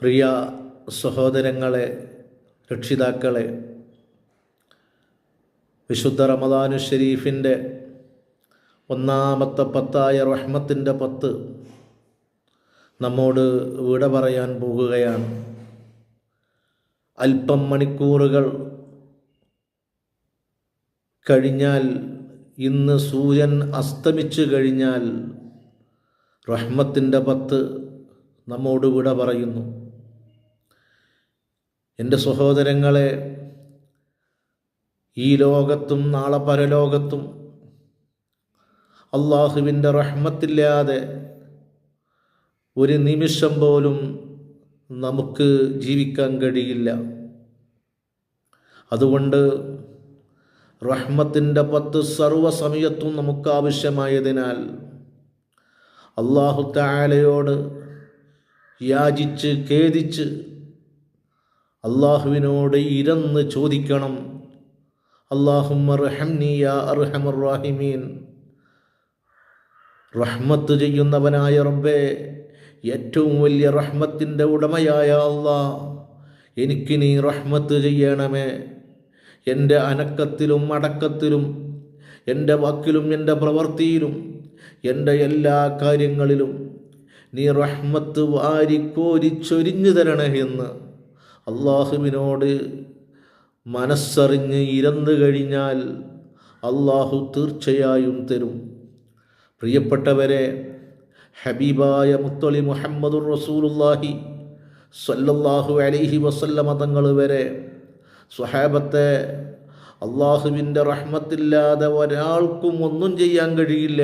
പ്രിയ സഹോദരങ്ങളെ, രക്ഷിതാക്കളെ, വിശുദ്ധ റമദാനു ഷരീഫിൻ്റെ ഒന്നാമത്തെ പത്തായ റഹ്മത്തിൻ്റെ 10 നമ്മോട് വിട പറയാൻ പോകുകയാണ്. അല്പം മണിക്കൂറുകൾ കഴിഞ്ഞാൽ, ഇന്ന് സൂര്യൻ അസ്തമിച്ചു കഴിഞ്ഞാൽ റഹ്മത്തിൻ്റെ 10 നമ്മോട് വിട പറയുന്നു. എൻ്റെ സഹോദരങ്ങളെ, ഈ ലോകത്തും നാളെ പരലോകത്തും അള്ളാഹുവിൻ്റെ റഹ്മത്തില്ലാതെ ഒരു നിമിഷം പോലും നമുക്ക് ജീവിക്കാൻ കഴിയില്ല. അതുകൊണ്ട് റഹ്മത്തിൻ്റെ 10 സർവ്വസമയത്തും നമുക്ക് ആവശ്യമായതിനാൽ അല്ലാഹു തആലയോട് യാചിച്ച് ഖേദിച്ച് അള്ളാഹുവിനോട് ഇരന്ന് ചോദിക്കണം. അല്ലാഹുമ്മ റഹംനി യാ അർഹമർ റഹീമീൻ. റഹ്മത്ത് ചെയ്യുന്നവനായ റബ്ബേ, ഏറ്റവും വലിയ റഹ്മത്തിൻ്റെ ഉടമയായ അല്ലാഹ്, എനിക്ക് നീ റഹ്മത്ത് ചെയ്യണമേ. എൻ്റെ അനക്കത്തിലും അടക്കത്തിലും, എൻ്റെ വാക്കിലും എൻ്റെ പ്രവൃത്തിയിലും, എൻ്റെ എല്ലാ കാര്യങ്ങളിലും നീ റഹ്മത്ത് വാരിക്കോരിച്ചൊരിഞ്ഞു തരണേ എന്ന് അള്ളാഹുവിനോട് മനസ്സറിഞ്ഞ് ഇരന്നു കഴിഞ്ഞാൽ അള്ളാഹു തീർച്ചയായും തരും. പ്രിയപ്പെട്ടവരെ, ഹബീബായ മുത്തളി മുഹമ്മദുർ റസൂലുള്ളാഹി സ്വല്ലല്ലാഹു അലൈഹി വസല്ലമ തങ്ങൾ വരെ സ്വഹാബത്തെ, അള്ളാഹുവിൻ്റെ റഹ്മത്തില്ലാതെ ഒരാൾക്കും ഒന്നും ചെയ്യാൻ കഴിയില്ല,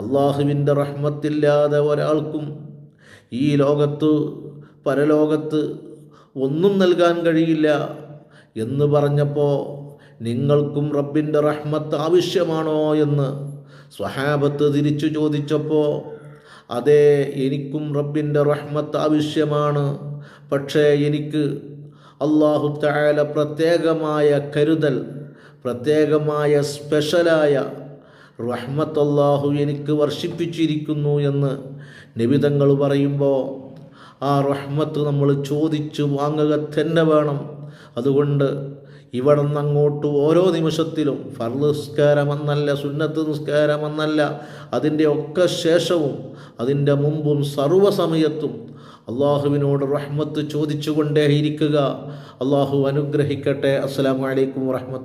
അള്ളാഹുവിൻ്റെ റഹ്മത്തില്ലാതെ ഒരാൾക്കും ഈ ലോകത്ത് പരലോകത്ത് ഒന്നും നൽകാൻ കഴിയില്ല എന്ന് പറഞ്ഞപ്പോൾ, നിങ്ങൾക്കും റബ്ബിൻ്റെ റഹ്മത്ത് ആവശ്യമാണോ എന്ന് സ്വഹാബത്ത് തിരിച്ചു ചോദിച്ചപ്പോൾ, അതേ, എനിക്കും റബ്ബിൻ്റെ റഹ്മത്ത് ആവശ്യമാണ്. പക്ഷേ എനിക്ക് അല്ലാഹു തആല പ്രത്യേകമായ കരുതൽ, പ്രത്യേകമായ സ്പെഷ്യലായ റഹ്മത്ത് അല്ലാഹു എനിക്ക് വർഷിപ്പിച്ചിരിക്കുന്നു എന്ന് നബി തങ്ങൾ പറയുമ്പോൾ, ആ റഹ്മത്ത് നമ്മൾ ചോദിച്ചു വാങ്ങുക തന്നെ വേണം. അതുകൊണ്ട് ഇവിടെ നിന്ന് അങ്ങോട്ട് ഓരോ നിമിഷത്തിലും ഫർള് നിസ്കാരമെന്നല്ല, സുന്നത്ത് നിസ്കാരമെന്നല്ല, അതിൻ്റെ ഒക്കെ ശേഷവും അതിൻ്റെ മുമ്പും സർവ്വസമയത്തും അള്ളാഹുവിനോട് റഹ്മത്ത് ചോദിച്ചു കൊണ്ടേയിരിക്കുക. അള്ളാഹു അനുഗ്രഹിക്കട്ടെ. അസ്സലാമു അലൈക്കും വറഹ്മത്തുള്ളാഹി.